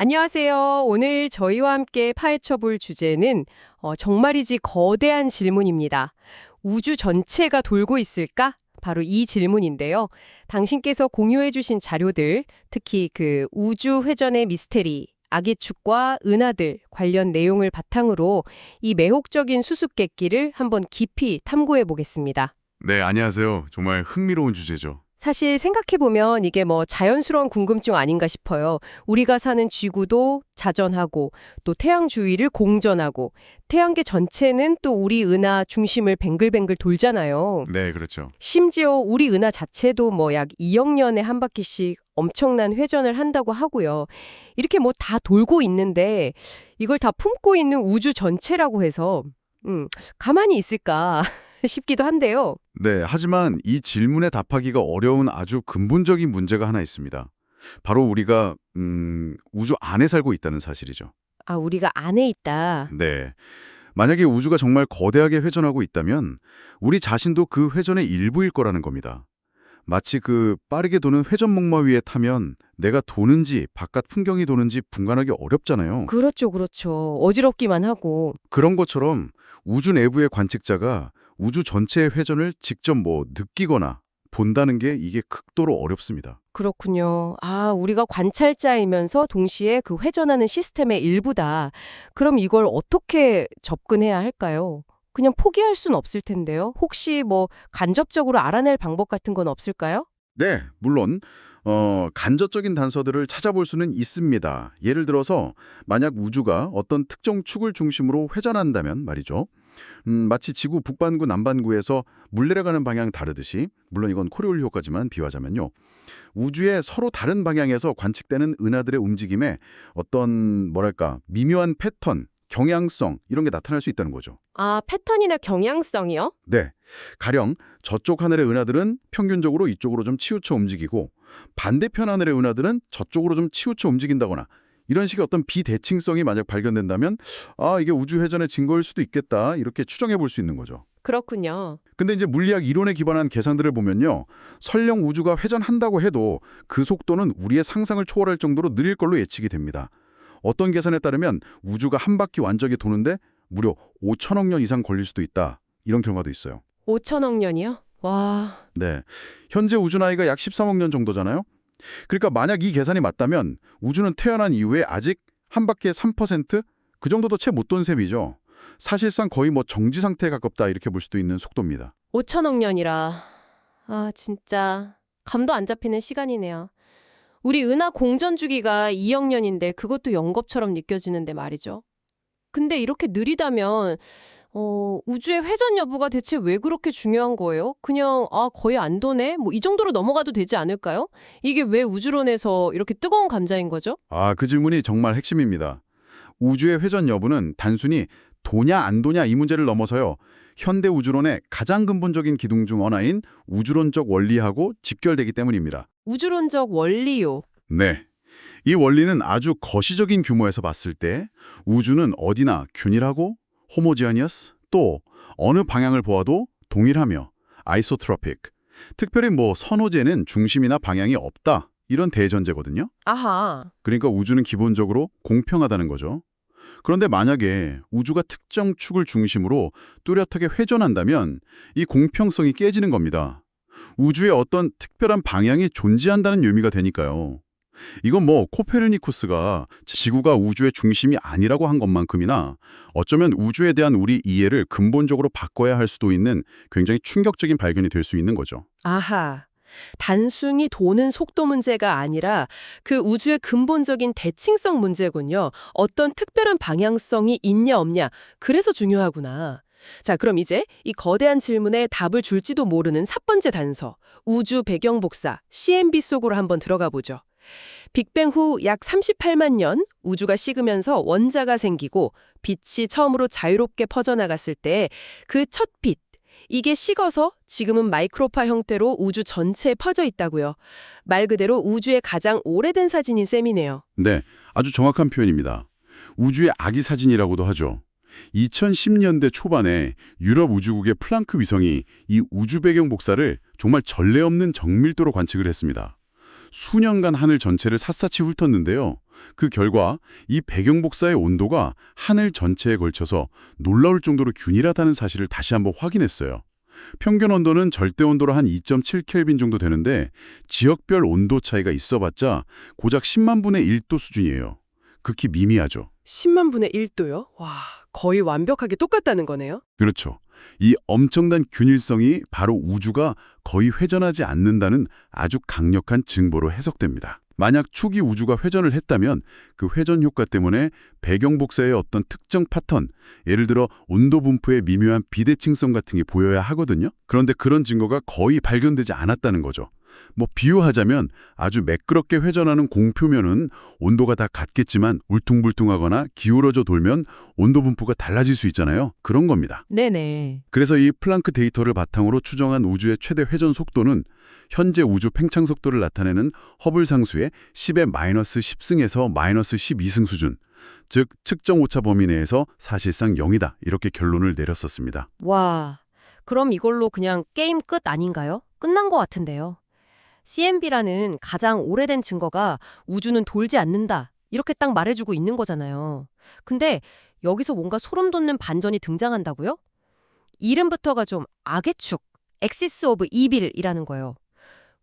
안녕하세요. 오늘 저희와 함께 파헤쳐 볼 주제는 정말이지 거대한 질문입니다. 우주 전체가 돌고 있을까? 바로 이 질문인데요. 당신께서 공유해 주신 자료들, 특히 그 우주 회전의 미스테리, 악의 축과 은하들 관련 내용을 바탕으로 이 매혹적인 수수께끼를 한번 깊이 탐구해 보겠습니다. 네, 안녕하세요. 정말 흥미로운 주제죠. 사실 생각해보면 이게 뭐 자연스러운 궁금증 아닌가 싶어요. 우리가 사는 지구도 자전하고 또 태양 주위를 공전하고 태양계 전체는 또 우리 은하 중심을 뱅글뱅글 돌잖아요. 네, 그렇죠. 심지어 우리 은하 자체도 뭐 약 2억 년에 한 바퀴씩 엄청난 회전을 한다고 하고요. 이렇게 뭐 다 돌고 있는데 이걸 다 품고 있는 우주 전체라고 해서 가만히 있을까 싶기도 한데요. 네, 하지만 이 질문에 답하기가 어려운 아주 근본적인 문제가 하나 있습니다. 바로 우리가 우주 안에 살고 있다는 사실이죠. 아, 우리가 안에 있다. 네, 만약에 우주가 정말 거대하게 회전하고 있다면 우리 자신도 그 회전의 일부일 거라는 겁니다. 마치 그 빠르게 도는 회전목마 위에 타면 내가 도는지 바깥 풍경이 도는지 분간하기 어렵잖아요. 그렇죠, 그렇죠. 어지럽기만 하고. 그런 것처럼 우주 내부의 관측자가 우주 전체의 회전을 직접 느끼거나 본다는 게 이게 극도로 어렵습니다. 그렇군요. 아, 우리가 관찰자이면서 동시에 그 회전하는 시스템의 일부다. 그럼 이걸 어떻게 접근해야 할까요? 그냥 포기할 순 없을 텐데요. 혹시 뭐 간접적으로 알아낼 방법 같은 건 없을까요? 네, 물론 간접적인 단서들을 찾아볼 수는 있습니다. 예를 들어서 만약 우주가 어떤 특정 축을 중심으로 회전한다면 말이죠. 마치 지구 북반구 남반구에서 물 내려가는 방향 다르듯이, 물론 이건 코리올 효과지만 비유하자면요. 우주의 서로 다른 방향에서 관측되는 은하들의 움직임에 어떤 미묘한 패턴, 경향성 이런 게 나타날 수 있다는 거죠. 아, 패턴이나 경향성이요? 네, 가령 저쪽 하늘의 은하들은 평균적으로 이쪽으로 좀 치우쳐 움직이고 반대편 하늘의 은하들은 저쪽으로 좀 치우쳐 움직인다거나 이런 식의 어떤 비대칭성이 만약 발견된다면 이게 우주 회전의 증거일 수도 있겠다 이렇게 추정해 볼 수 있는 거죠. 그렇군요. 근데 이제 물리학 이론에 기반한 계산들을 보면요. 설령 우주가 회전한다고 해도 그 속도는 우리의 상상을 초월할 정도로 느릴 걸로 예측이 됩니다. 어떤 계산에 따르면 우주가 한 바퀴 완전히 도는데 무려 5천억 년 이상 걸릴 수도 있다. 이런 결과도 있어요. 5천억 년이요? 와, 네, 현재 우주 나이가 약 13억 년 정도잖아요. 그러니까 만약 이 계산이 맞다면 우주는 태어난 이후에 아직 한 바퀴에 3%? 그 정도도 채 못 돈 셈이죠. 사실상 거의 정지 상태에 가깝다 이렇게 볼 수도 있는 속도입니다. 5천억 년이라. 아, 진짜 감도 안 잡히는 시간이네요. 우리 은하 공전 주기가 2억 년인데 그것도 영겁처럼 느껴지는데 말이죠. 근데 이렇게 느리다면 우주의 회전 여부가 대체 왜 그렇게 중요한 거예요? 그냥 거의 안 도네? 뭐 이 정도로 넘어가도 되지 않을까요? 이게 왜 우주론에서 이렇게 뜨거운 감자인 거죠? 그 질문이 정말 핵심입니다. 우주의 회전 여부는 단순히 도냐 안 도냐 이 문제를 넘어서요. 현대 우주론의 가장 근본적인 기둥 중 하나인 우주론적 원리하고 직결되기 때문입니다. 우주론적 원리요. 네. 이 원리는 아주 거시적인 규모에서 봤을 때 우주는 어디나 균일하고 호모지아니어스 또 어느 방향을 보아도 동일하며 아이소트로픽 특별히 선호제는 중심이나 방향이 없다 이런 대전제거든요. 아하. 그러니까 우주는 기본적으로 공평하다는 거죠. 그런데 만약에 우주가 특정 축을 중심으로 뚜렷하게 회전한다면 이 공평성이 깨지는 겁니다. 우주에 어떤 특별한 방향이 존재한다는 의미가 되니까요. 이건 코페르니쿠스가 지구가 우주의 중심이 아니라고 한 것만큼이나 어쩌면 우주에 대한 우리 이해를 근본적으로 바꿔야 할 수도 있는 굉장히 충격적인 발견이 될 수 있는 거죠. 아하. 단순히 도는 속도 문제가 아니라 그 우주의 근본적인 대칭성 문제군요. 어떤 특별한 방향성이 있냐 없냐. 그래서 중요하구나. 자, 그럼 이제 이 거대한 질문에 답을 줄지도 모르는 첫 번째 단서, 우주 배경 복사, CMB 속으로 한번 들어가 보죠. 빅뱅 후 약 38만 년 우주가 식으면서 원자가 생기고 빛이 처음으로 자유롭게 퍼져나갔을 때 그 첫 빛, 이게 식어서 지금은 마이크로파 형태로 우주 전체에 퍼져 있다고요. 말 그대로 우주의 가장 오래된 사진인 셈이네요. 네, 아주 정확한 표현입니다. 우주의 아기 사진이라고도 하죠. 2010년대 초반에 유럽 우주국의 플랑크 위성이 이 우주 배경 복사를 정말 전례 없는 정밀도로 관측을 했습니다. 수년간 하늘 전체를 샅샅이 훑었는데요. 그 결과 이 배경 복사의 온도가 하늘 전체에 걸쳐서 놀라울 정도로 균일하다는 사실을 다시 한번 확인했어요. 평균 온도는 절대 온도로 한 2.7켈빈 정도 되는데 지역별 온도 차이가 있어봤자 고작 10만 분의 1도 수준이에요. 극히 미미하죠. 10만 분의 1도요? 와, 거의 완벽하게 똑같다는 거네요. 그렇죠. 이 엄청난 균일성이 바로 우주가 거의 회전하지 않는다는 아주 강력한 증거로 해석됩니다. 만약 초기 우주가 회전을 했다면 그 회전 효과 때문에 배경 복사의 어떤 특정 패턴, 예를 들어 온도 분포의 미묘한 비대칭성 같은 게 보여야 하거든요. 그런데 그런 증거가 거의 발견되지 않았다는 거죠. 뭐 비유하자면 아주 매끄럽게 회전하는 공표면은 온도가 다 같겠지만 울퉁불퉁하거나 기울어져 돌면 온도 분포가 달라질 수 있잖아요. 그런 겁니다. 네네. 그래서 이 플랑크 데이터를 바탕으로 추정한 우주의 최대 회전 속도는 현재 우주 팽창 속도를 나타내는 허블 상수의 10의 마이너스 10승에서 마이너스 12승 수준, 즉 측정 오차 범위 내에서 사실상 0이다 이렇게 결론을 내렸었습니다. 와, 그럼 이걸로 그냥 게임 끝 아닌가요? 끝난 것 같은데요. CMB라는 가장 오래된 증거가 우주는 돌지 않는다 이렇게 딱 말해주고 있는 거잖아요. 근데 여기서 뭔가 소름 돋는 반전이 등장한다고요? 이름부터가 좀 악의 축, 엑시스 오브 이빌이라는 거예요.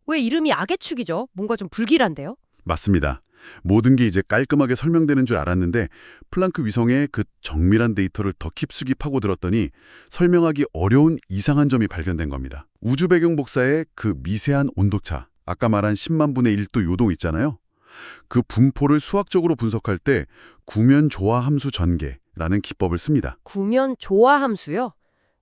왜 이름이 악의 축이죠? 뭔가 좀 불길한데요? 맞습니다. 모든 게 이제 깔끔하게 설명되는 줄 알았는데 플랑크 위성의 그 정밀한 데이터를 더 깊숙이 파고들었더니 설명하기 어려운 이상한 점이 발견된 겁니다. 우주 배경 복사의 그 미세한 온도차, 아까 말한 10만 분의 1도 요동 있잖아요. 그 분포를 수학적으로 분석할 때 구면 조화 함수 전개라는 기법을 씁니다. 구면 조화 함수요?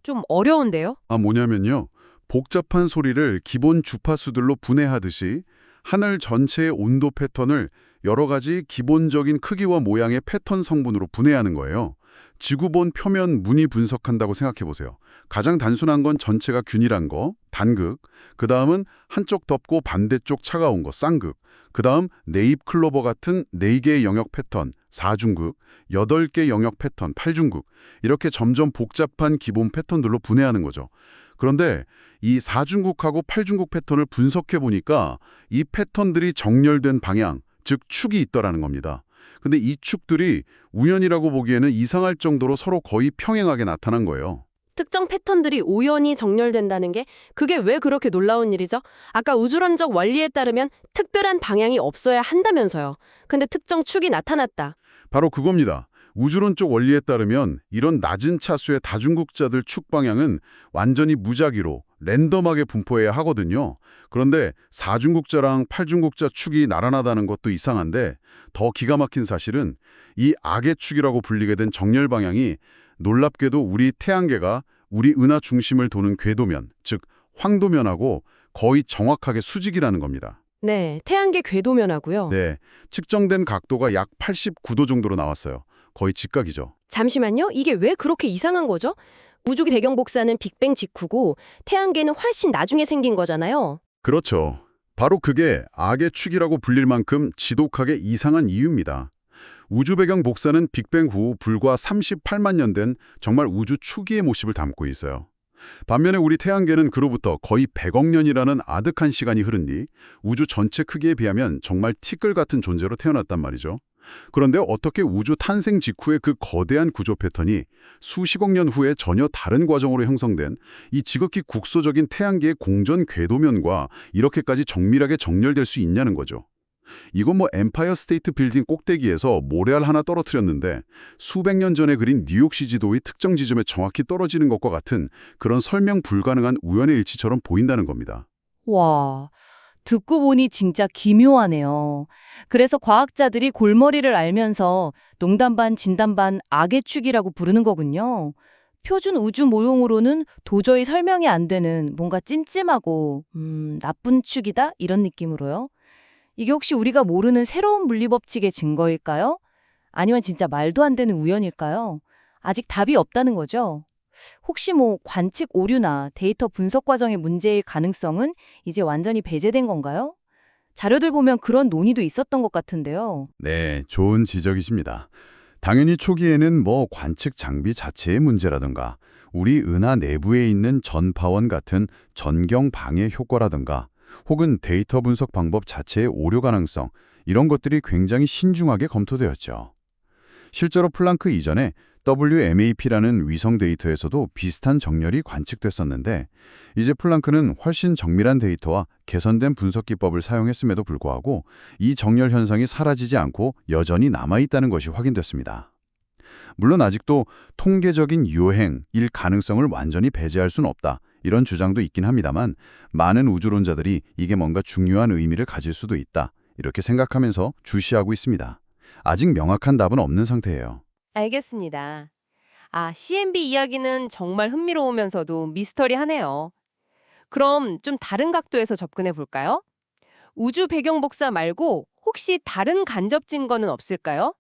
좀 어려운데요? 뭐냐면요. 복잡한 소리를 기본 주파수들로 분해하듯이 하늘 전체의 온도 패턴을 여러 가지 기본적인 크기와 모양의 패턴 성분으로 분해하는 거예요. 지구본 표면 무늬 분석한다고 생각해보세요. 가장 단순한 건 전체가 균일한 거, 단극, 그 다음은 한쪽 덥고 반대쪽 차가운 거, 쌍극, 그 다음 네잎 클로버 같은 4개의 영역 패턴, 4중극, 8개 영역 패턴, 8중극, 이렇게 점점 복잡한 기본 패턴들로 분해하는 거죠. 그런데 이 4중극하고 8중극 패턴을 분석해보니까 이 패턴들이 정렬된 방향, 즉 축이 있더라는 겁니다. 근데 이 축들이 우연이라고 보기에는 이상할 정도로 서로 거의 평행하게 나타난 거예요. 특정 패턴들이 우연히 정렬된다는 게 그게 왜 그렇게 놀라운 일이죠? 아까 우주론적 원리에 따르면 특별한 방향이 없어야 한다면서요. 근데 특정 축이 나타났다. 바로 그겁니다. 우주론적 원리에 따르면 이런 낮은 차수의 다중극자들 축 방향은 완전히 무작위로 랜덤하게 분포해야 하거든요. 그런데 4중극자랑 8중극자 축이 나란하다는 것도 이상한데 더 기가 막힌 사실은 이 악의 축이라고 불리게 된 정렬 방향이 놀랍게도 우리 태양계가 우리 은하 중심을 도는 궤도면, 즉 황도면하고 거의 정확하게 수직이라는 겁니다. 네, 태양계 궤도면하고요. 네, 측정된 각도가 약 89도 정도로 나왔어요. 거의 직각이죠. 잠시만요. 이게 왜 그렇게 이상한 거죠? 우주 배경 복사는 빅뱅 직후고 태양계는 훨씬 나중에 생긴 거잖아요. 그렇죠. 바로 그게 악의 축이라고 불릴 만큼 지독하게 이상한 이유입니다. 우주 배경 복사는 빅뱅 후 불과 38만 년 된 정말 우주 초기의 모습을 담고 있어요. 반면에 우리 태양계는 그로부터 거의 100억 년이라는 아득한 시간이 흐른 뒤 우주 전체 크기에 비하면 정말 티끌 같은 존재로 태어났단 말이죠. 그런데 어떻게 우주 탄생 직후의 그 거대한 구조 패턴이 수십억 년 후에 전혀 다른 과정으로 형성된 이 지극히 국소적인 태양계의 공전 궤도면과 이렇게까지 정밀하게 정렬될 수 있냐는 거죠. 이건 뭐 엠파이어 스테이트 빌딩 꼭대기에서 모래알 하나 떨어뜨렸는데 수백 년 전에 그린 뉴욕시 지도의 특정 지점에 정확히 떨어지는 것과 같은 그런 설명 불가능한 우연의 일치처럼 보인다는 겁니다. 와, 듣고 보니 진짜 기묘하네요. 그래서 과학자들이 골머리를 알면서 농담 반 진담 반 악의 축이라고 부르는 거군요. 표준 우주 모용으로는 도저히 설명이 안 되는 뭔가 찜찜하고 나쁜 축이다 이런 느낌으로요. 이게 혹시 우리가 모르는 새로운 물리법칙의 증거일까요? 아니면 진짜 말도 안 되는 우연일까요? 아직 답이 없다는 거죠. 혹시 뭐 관측 오류나 데이터 분석 과정의 문제일 가능성은 이제 완전히 배제된 건가요? 자료들 보면 그런 논의도 있었던 것 같은데요. 네, 좋은 지적이십니다. 당연히 초기에는 뭐 관측 장비 자체의 문제라든가 우리 은하 내부에 있는 전파원 같은 전경 방해 효과라든가 혹은 데이터 분석 방법 자체의 오류 가능성, 이런 것들이 굉장히 신중하게 검토되었죠. 실제로 플랑크 이전에 WMAP라는 위성 데이터에서도 비슷한 정렬이 관측됐었는데, 이제 플랑크는 훨씬 정밀한 데이터와 개선된 분석 기법을 사용했음에도 불구하고 이 정렬 현상이 사라지지 않고 여전히 남아있다는 것이 확인됐습니다. 물론 아직도 통계적인 유행일 가능성을 완전히 배제할 수는 없다, 이런 주장도 있긴 합니다만, 많은 우주론자들이 이게 뭔가 중요한 의미를 가질 수도 있다, 이렇게 생각하면서 주시하고 있습니다. 아직 명확한 답은 없는 상태예요. 알겠습니다. CMB 이야기는 정말 흥미로우면서도 미스터리하네요. 그럼 좀 다른 각도에서 접근해 볼까요? 우주 배경 복사 말고 혹시 다른 간접 증거는 없을까요?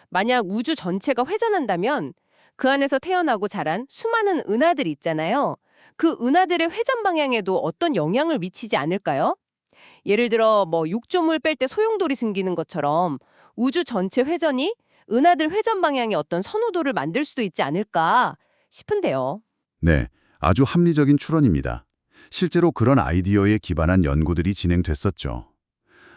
만약 우주 전체가 회전한다면 그 안에서 태어나고 자란 수많은 은하들 있잖아요. 그 은하들의 회전 방향에도 어떤 영향을 미치지 않을까요? 예를 들어 육조물 뺄 때 소용돌이 생기는 것처럼 우주 전체 회전이 은하들 회전 방향에 어떤 선호도를 만들 수도 있지 않을까 싶은데요. 네, 아주 합리적인 추론입니다. 실제로 그런 아이디어에 기반한 연구들이 진행됐었죠.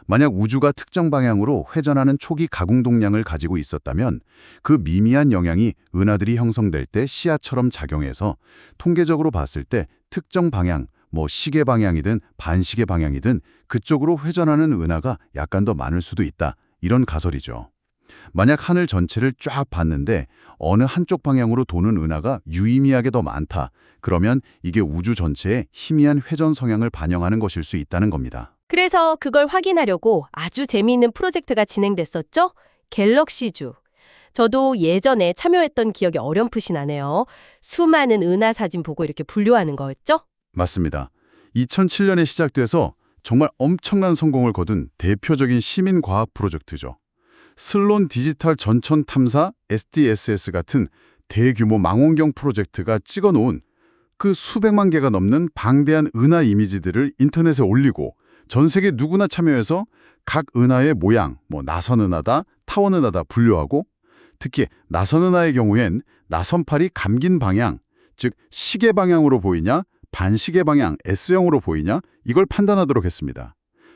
만약 우주가 특정 방향으로 회전하는 초기 가공 동량을 가지고 있었다면 그 미미한 영향이 은하들이 형성될 때 시야처럼 작용해서 통계적으로 봤을 때 특정 방향, 시계 방향이든 반시계 방향이든 그쪽으로 회전하는 은하가 약간 더 많을 수도 있다, 이런 가설이죠. 만약 하늘 전체를 쫙 봤는데 어느 한쪽 방향으로 도는 은하가 유의미하게 더 많다, 그러면 이게 우주 전체의 희미한 회전 성향을 반영하는 것일 수 있다는 겁니다. 그래서 그걸 확인하려고 아주 재미있는 프로젝트가 진행됐었죠? 갤럭시주. 저도 예전에 참여했던 기억이 어렴풋이 나네요. 수많은 은하 사진 보고 이렇게 분류하는 거였죠? 맞습니다. 2007년에 시작돼서 정말 엄청난 성공을 거둔 대표적인 시민과학 프로젝트죠. 슬론 디지털 전천 탐사 SDSS 같은 대규모 망원경 프로젝트가 찍어놓은 그 수백만 개가 넘는 방대한 은하 이미지들을 인터넷에 올리고 전 세계 누구나 참여해서 각 은하의 모양, 나선 은하다, 타원 은하다 분류하고, 특히 나선 은하의 경우엔 나선팔이 감긴 방향, 즉 시계 방향으로 보이냐, 반시계 방향 S형으로 보이냐, 이걸 판단하도록 했습니다.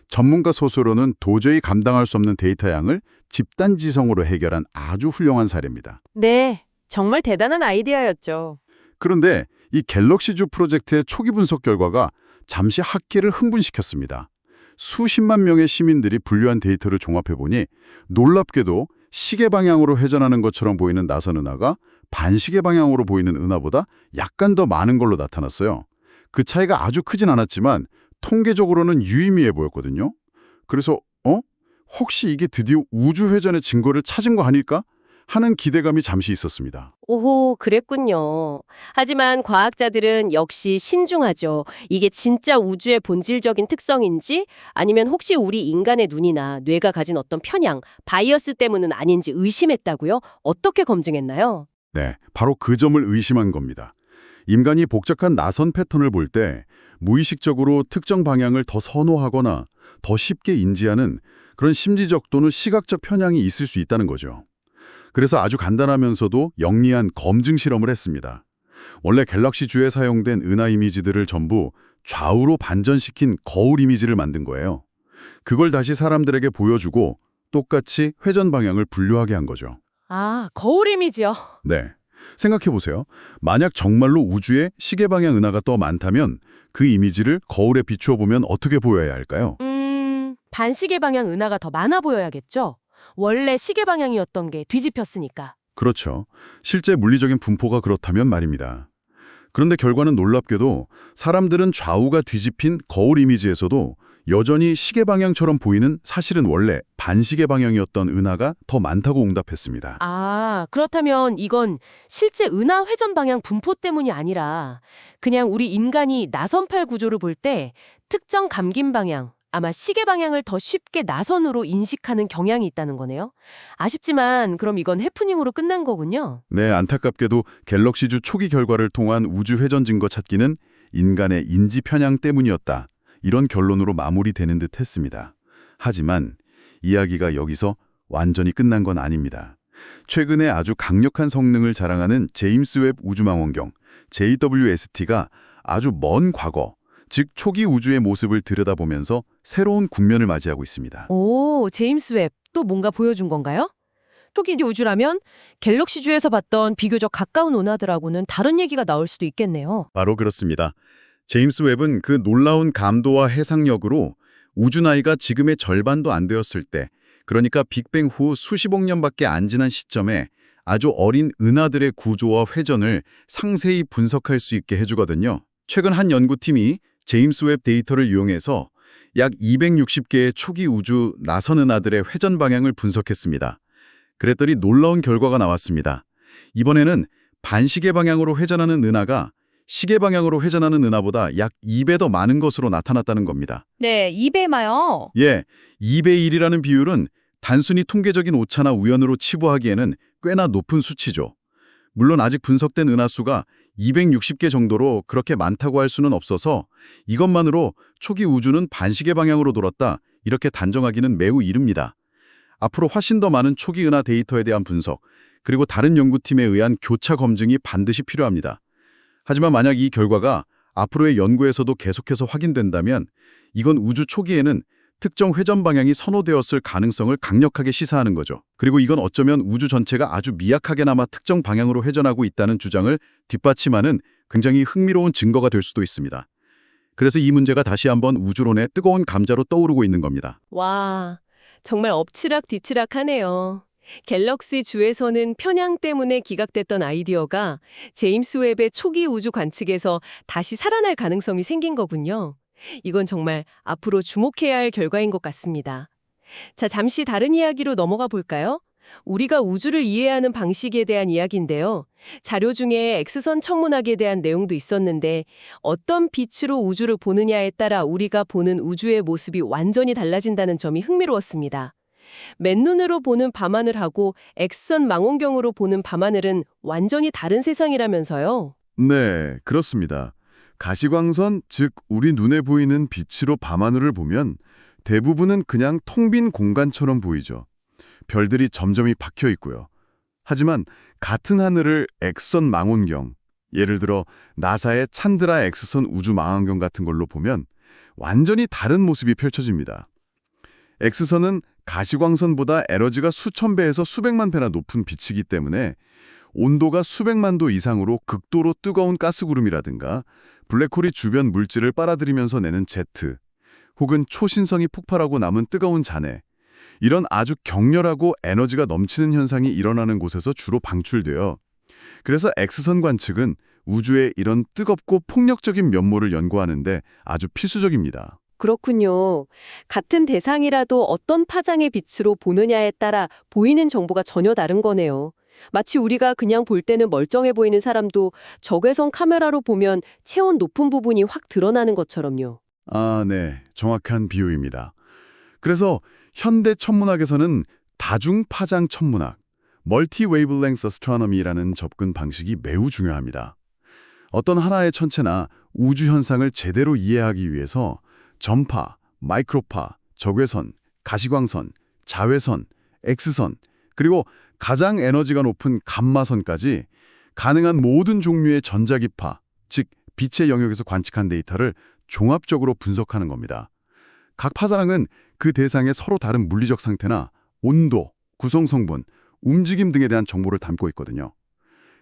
전문가 소수로는 도저히 감당할 수 없는 데이터 양을 집단지성으로 해결한 아주 훌륭한 사례입니다. 네, 정말 대단한 아이디어였죠. 그런데 이 갤럭시주 프로젝트의 초기 분석 결과가 잠시 학계를 흥분시켰습니다. 수십만 명의 시민들이 분류한 데이터를 종합해보니 놀랍게도 시계 방향으로 회전하는 것처럼 보이는 나선 은하가 반시계 방향으로 보이는 은하보다 약간 더 많은 걸로 나타났어요. 그 차이가 아주 크진 않았지만 통계적으로는 유의미해 보였거든요. 그래서 혹시 이게 드디어 우주 회전의 증거를 찾은 거 아닐까 하는 기대감이 잠시 있었습니다. 오호, 그랬군요. 하지만 과학자들은 역시 신중하죠. 이게 진짜 우주의 본질적인 특성인지 아니면 혹시 우리 인간의 눈이나 뇌가 가진 어떤 편향, 바이어스 때문은 아닌지 의심했다고요? 어떻게 검증했나요? 네, 바로 그 점을 의심한 겁니다. 인간이 복잡한 나선 패턴을 볼 때 무의식적으로 특정 방향을 더 선호하거나 더 쉽게 인지하는 그런 심리적 또는 시각적 편향이 있을 수 있다는 거죠. 그래서 아주 간단하면서도 영리한 검증 실험을 했습니다. 원래 갤럭시주에 사용된 은하 이미지들을 전부 좌우로 반전시킨 거울 이미지를 만든 거예요. 그걸 다시 사람들에게 보여주고 똑같이 회전 방향을 분류하게 한 거죠. 거울 이미지요. 네. 생각해보세요. 만약 정말로 우주에 시계 방향 은하가 더 많다면 그 이미지를 거울에 비추어 보면 어떻게 보여야 할까요? 반시계 방향 은하가 더 많아 보여야겠죠? 원래 시계 방향이었던 게 뒤집혔으니까. 그렇죠. 실제 물리적인 분포가 그렇다면 말입니다. 그런데 결과는 놀랍게도 사람들은 좌우가 뒤집힌 거울 이미지에서도 여전히 시계 방향처럼 보이는 사실은 원래 반시계 방향이었던 은하가 더 많다고 응답했습니다. 그렇다면 이건 실제 은하 회전 방향 분포 때문이 아니라 그냥 우리 인간이 나선팔 구조를 볼 때 특정 감긴 방향, 아마 시계 방향을 더 쉽게 나선으로 인식하는 경향이 있다는 거네요. 아쉽지만 그럼 이건 해프닝으로 끝난 거군요. 네, 안타깝게도 갤럭시주 초기 결과를 통한 우주 회전 증거 찾기는 인간의 인지 편향 때문이었다, 이런 결론으로 마무리되는 듯 했습니다. 하지만 이야기가 여기서 완전히 끝난 건 아닙니다. 최근에 아주 강력한 성능을 자랑하는 제임스 웹 우주망원경 JWST가 아주 먼 과거 즉 초기 우주의 모습을 들여다보면서 새로운 국면을 맞이하고 있습니다. 오, 제임스 웹 또 뭔가 보여준 건가요? 초기 우주라면 갤럭시주에서 봤던 비교적 가까운 은하들하고는 다른 얘기가 나올 수도 있겠네요. 바로 그렇습니다. 제임스 웹은 그 놀라운 감도와 해상력으로 우주 나이가 지금의 절반도 안 되었을 때, 그러니까 빅뱅 후 수십억 년밖에 안 지난 시점에 아주 어린 은하들의 구조와 회전을 상세히 분석할 수 있게 해주거든요. 최근 한 연구팀이 제임스 웹 데이터를 이용해서 약 260개의 초기 우주 나선 은하들의 회전 방향을 분석했습니다. 그랬더니 놀라운 결과가 나왔습니다. 이번에는 반시계 방향으로 회전하는 은하가 시계 방향으로 회전하는 은하보다 약 2배 더 많은 것으로 나타났다는 겁니다. 네, 2배마요. 예, 2배 1이라는 비율은 단순히 통계적인 오차나 우연으로 치부하기에는 꽤나 높은 수치죠. 물론 아직 분석된 은하 수가 260개 정도로 그렇게 많다고 할 수는 없어서 이것만으로 초기 우주는 반시계 방향으로 돌았다, 이렇게 단정하기는 매우 이릅니다. 앞으로 훨씬 더 많은 초기 은하 데이터에 대한 분석, 그리고 다른 연구팀에 의한 교차 검증이 반드시 필요합니다. 하지만 만약 이 결과가 앞으로의 연구에서도 계속해서 확인된다면 이건 우주 초기에는 특정 회전 방향이 선호되었을 가능성을 강력하게 시사하는 거죠. 그리고 이건 어쩌면 우주 전체가 아주 미약하게나마 특정 방향으로 회전하고 있다는 주장을 뒷받침하는 굉장히 흥미로운 증거가 될 수도 있습니다. 그래서 이 문제가 다시 한번 우주론의 뜨거운 감자로 떠오르고 있는 겁니다. 와, 정말 엎치락뒤치락하네요. 갤럭시 주에서는 편향 때문에 기각됐던 아이디어가 제임스 웹의 초기 우주 관측에서 다시 살아날 가능성이 생긴 거군요. 이건 정말 앞으로 주목해야 할 결과인 것 같습니다. 자, 잠시 다른 이야기로 넘어가 볼까요? 우리가 우주를 이해하는 방식에 대한 이야기인데요. 자료 중에 X선 천문학에 대한 내용도 있었는데 어떤 빛으로 우주를 보느냐에 따라 우리가 보는 우주의 모습이 완전히 달라진다는 점이 흥미로웠습니다. 맨눈으로 보는 밤하늘하고 X선 망원경으로 보는 밤하늘은 완전히 다른 세상이라면서요. 네, 그렇습니다. 가시광선, 즉 우리 눈에 보이는 빛으로 밤하늘을 보면 대부분은 그냥 텅 빈 공간처럼 보이죠. 별들이 점점이 박혀 있고요. 하지만 같은 하늘을 X선 망원경, 예를 들어 나사의 찬드라 X선 우주 망원경 같은 걸로 보면 완전히 다른 모습이 펼쳐집니다. X선은 가시광선보다 에너지가 수천 배에서 수백만 배나 높은 빛이기 때문에 온도가 수백만 도 이상으로 극도로 뜨거운 가스구름이라든가 블랙홀이 주변 물질을 빨아들이면서 내는 제트, 혹은 초신성이 폭발하고 남은 뜨거운 잔해, 이런 아주 격렬하고 에너지가 넘치는 현상이 일어나는 곳에서 주로 방출돼요. 그래서 X선 관측은 우주의 이런 뜨겁고 폭력적인 면모를 연구하는데 아주 필수적입니다. 그렇군요. 같은 대상이라도 어떤 파장의 빛으로 보느냐에 따라 보이는 정보가 전혀 다른 거네요. 마치 우리가 그냥 볼 때는 멀쩡해 보이는 사람도 적외선 카메라로 보면 체온 높은 부분이 확 드러나는 것처럼요. 아, 네. 정확한 비유입니다. 그래서 현대 천문학에서는 다중파장 천문학, 멀티 웨이블랭스 어스트로노미라는 접근 방식이 매우 중요합니다. 어떤 하나의 천체나 우주 현상을 제대로 이해하기 위해서 전파, 마이크로파, 적외선, 가시광선, 자외선, X선, 그리고 가장 에너지가 높은 감마선까지 가능한 모든 종류의 전자기파, 즉 빛의 영역에서 관측한 데이터를 종합적으로 분석하는 겁니다. 각 파장은 그 대상의 서로 다른 물리적 상태나 온도, 구성 성분, 움직임 등에 대한 정보를 담고 있거든요.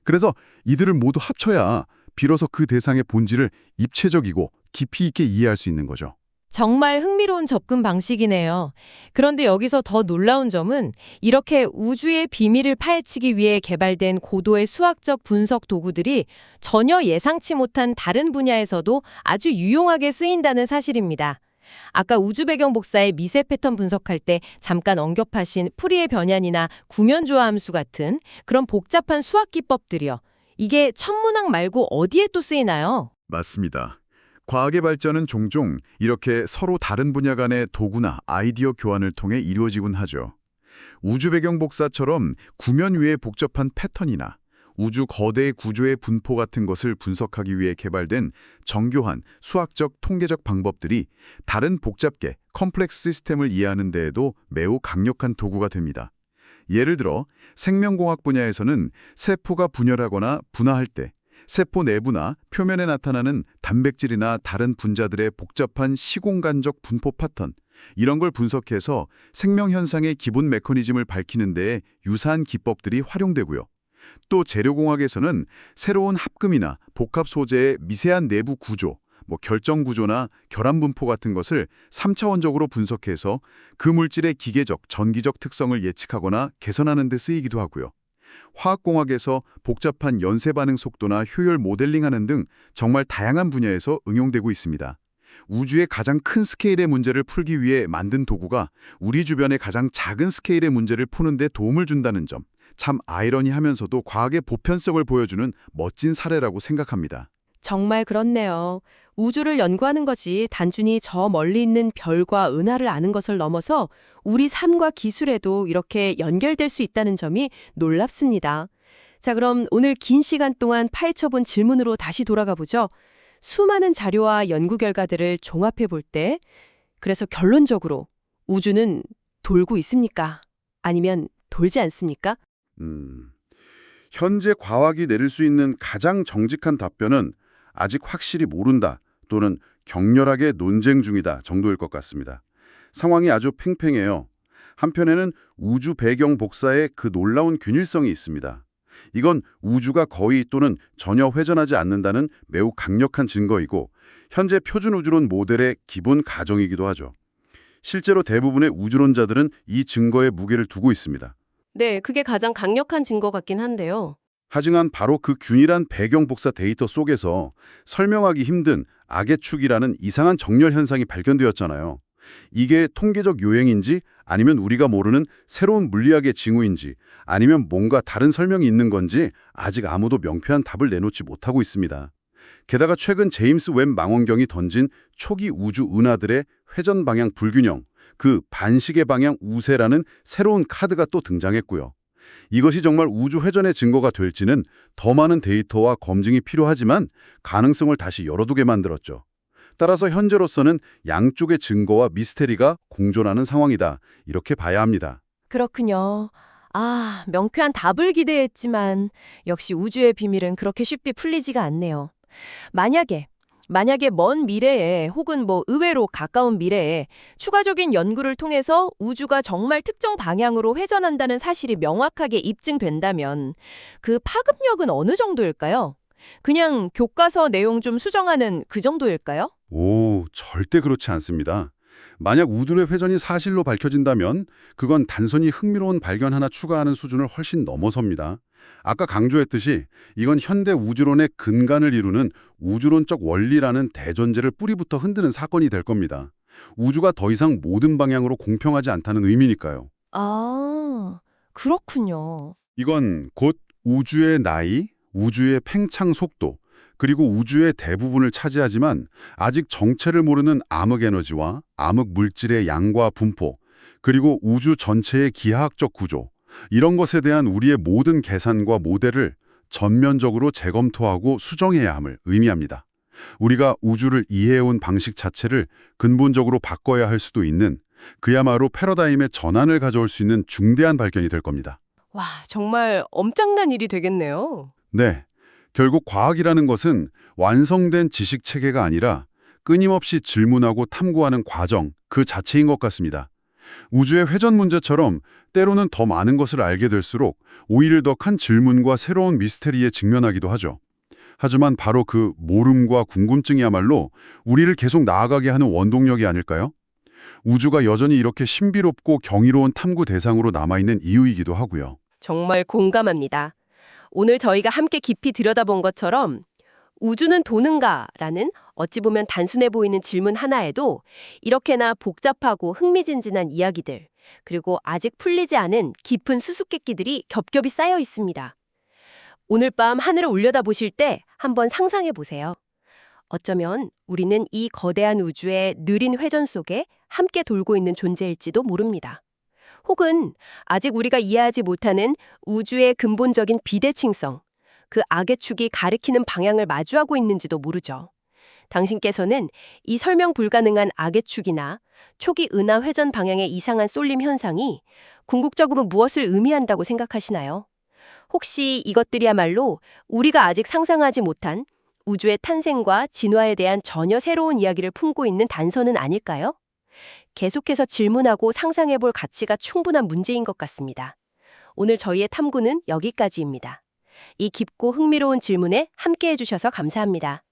그래서 이들을 모두 합쳐야 비로소 그 대상의 본질을 입체적이고 깊이 있게 이해할 수 있는 거죠. 정말 흥미로운 접근 방식이네요. 그런데 여기서 더 놀라운 점은 이렇게 우주의 비밀을 파헤치기 위해 개발된 고도의 수학적 분석 도구들이 전혀 예상치 못한 다른 분야에서도 아주 유용하게 쓰인다는 사실입니다. 아까 우주 배경 복사의 미세 패턴 분석할 때 잠깐 언급하신 푸리의 변환이나 구면조화 함수 같은 그런 복잡한 수학 기법들이요. 이게 천문학 말고 어디에 또 쓰이나요? 맞습니다. 과학의 발전은 종종 이렇게 서로 다른 분야 간의 도구나 아이디어 교환을 통해 이루어지곤 하죠. 우주 배경 복사처럼 구면 위의 복잡한 패턴이나 우주 거대의 구조의 분포 같은 것을 분석하기 위해 개발된 정교한 수학적 통계적 방법들이 다른 복잡계 컴플렉스 시스템을 이해하는 데에도 매우 강력한 도구가 됩니다. 예를 들어 생명공학 분야에서는 세포가 분열하거나 분화할 때 세포 내부나 표면에 나타나는 단백질이나 다른 분자들의 복잡한 시공간적 분포 패턴, 이런 걸 분석해서 생명 현상의 기본 메커니즘을 밝히는 데 유사한 기법들이 활용되고요. 또 재료공학에서는 새로운 합금이나 복합 소재의 미세한 내부 구조, 결정 구조나 결합 분포 같은 것을 3차원적으로 분석해서 그 물질의 기계적, 전기적 특성을 예측하거나 개선하는 데 쓰이기도 하고요. 화학공학에서 복잡한 연쇄 반응 속도나 효율 모델링하는 등 정말 다양한 분야에서 응용되고 있습니다. 우주의 가장 큰 스케일의 문제를 풀기 위해 만든 도구가 우리 주변의 가장 작은 스케일의 문제를 푸는 데 도움을 준다는 점, 참 아이러니하면서도 과학의 보편성을 보여주는 멋진 사례라고 생각합니다. 정말 그렇네요. 우주를 연구하는 것이 단순히 저 멀리 있는 별과 은하를 아는 것을 넘어서 우리 삶과 기술에도 이렇게 연결될 수 있다는 점이 놀랍습니다. 자, 그럼 오늘 긴 시간 동안 파헤쳐본 질문으로 다시 돌아가 보죠. 수많은 자료와 연구 결과들을 종합해 볼 때, 그래서 결론적으로 우주는 돌고 있습니까? 아니면 돌지 않습니까? 현재 과학이 내릴 수 있는 가장 정직한 답변은 아직 확실히 모른다 또는 격렬하게 논쟁 중이다 정도일 것 같습니다. 상황이 아주 팽팽해요. 한편에는 우주 배경 복사에 그 놀라운 균일성이 있습니다. 이건 우주가 거의 또는 전혀 회전하지 않는다는 매우 강력한 증거이고 현재 표준 우주론 모델의 기본 가정이기도 하죠. 실제로 대부분의 우주론자들은 이 증거에 무게를 두고 있습니다. 네, 그게 가장 강력한 증거 같긴 한데요. 하지만 바로 그 균일한 배경 복사 데이터 속에서 설명하기 힘든 악의 축이라는 이상한 정렬 현상이 발견되었잖아요. 이게 통계적 요행인지 아니면 우리가 모르는 새로운 물리학의 징후인지 아니면 뭔가 다른 설명이 있는 건지 아직 아무도 명쾌한 답을 내놓지 못하고 있습니다. 게다가 최근 제임스 웹 망원경이 던진 초기 우주 은하들의 회전 방향 불균형, 그 반시계 방향 우세라는 새로운 카드가 또 등장했고요. 이것이 정말 우주 회전의 증거가 될지는 더 많은 데이터와 검증이 필요하지만 가능성을 다시 열어두게 만들었죠. 따라서 현재로서는 양쪽의 증거와 미스테리가 공존하는 상황이다. 이렇게 봐야 합니다. 그렇군요. 아, 명쾌한 답을 기대했지만 역시 우주의 비밀은 그렇게 쉽게 풀리지가 않네요. 만약에 먼 미래에 혹은 의외로 가까운 미래에 추가적인 연구를 통해서 우주가 정말 특정 방향으로 회전한다는 사실이 명확하게 입증된다면 그 파급력은 어느 정도일까요? 그냥 교과서 내용 좀 수정하는 그 정도일까요? 오, 절대 그렇지 않습니다. 만약 우주의 회전이 사실로 밝혀진다면 그건 단순히 흥미로운 발견 하나 추가하는 수준을 훨씬 넘어섭니다. 아까 강조했듯이 이건 현대 우주론의 근간을 이루는 우주론적 원리라는 대전제를 뿌리부터 흔드는 사건이 될 겁니다. 우주가 더 이상 모든 방향으로 공평하지 않다는 의미니까요. 아, 그렇군요. 이건 곧 우주의 나이, 우주의 팽창 속도, 그리고 우주의 대부분을 차지하지만 아직 정체를 모르는 암흑 에너지와 암흑 물질의 양과 분포, 그리고 우주 전체의 기하학적 구조, 이런 것에 대한 우리의 모든 계산과 모델을 전면적으로 재검토하고 수정해야 함을 의미합니다. 우리가 우주를 이해해온 방식 자체를 근본적으로 바꿔야 할 수도 있는 그야말로 패러다임의 전환을 가져올 수 있는 중대한 발견이 될 겁니다. 와, 정말 엄청난 일이 되겠네요. 네, 결국 과학이라는 것은 완성된 지식 체계가 아니라 끊임없이 질문하고 탐구하는 과정 그 자체인 것 같습니다. 우주의 회전 문제처럼 때로는 더 많은 것을 알게 될수록 오히려 더 큰 질문과 새로운 미스테리에 직면하기도 하죠. 하지만 바로 그 모름과 궁금증이야말로 우리를 계속 나아가게 하는 원동력이 아닐까요? 우주가 여전히 이렇게 신비롭고 경이로운 탐구 대상으로 남아있는 이유이기도 하고요. 정말 공감합니다. 오늘 저희가 함께 깊이 들여다본 것처럼 우주는 도는가라는 어찌 보면 단순해 보이는 질문 하나에도 이렇게나 복잡하고 흥미진진한 이야기들, 그리고 아직 풀리지 않은 깊은 수수께끼들이 겹겹이 쌓여 있습니다. 오늘 밤 하늘을 올려다보실 때 한번 상상해 보세요. 어쩌면 우리는 이 거대한 우주의 느린 회전 속에 함께 돌고 있는 존재일지도 모릅니다. 혹은 아직 우리가 이해하지 못하는 우주의 근본적인 비대칭성, 그 악의 축이 가리키는 방향을 마주하고 있는지도 모르죠. 당신께서는 이 설명 불가능한 악의 축이나 초기 은하 회전 방향의 이상한 쏠림 현상이 궁극적으로 무엇을 의미한다고 생각하시나요? 혹시 이것들이야말로 우리가 아직 상상하지 못한 우주의 탄생과 진화에 대한 전혀 새로운 이야기를 품고 있는 단서는 아닐까요? 계속해서 질문하고 상상해 볼 가치가 충분한 문제인 것 같습니다. 오늘 저희의 탐구는 여기까지입니다. 이 깊고 흥미로운 질문에 함께 해주셔서 감사합니다.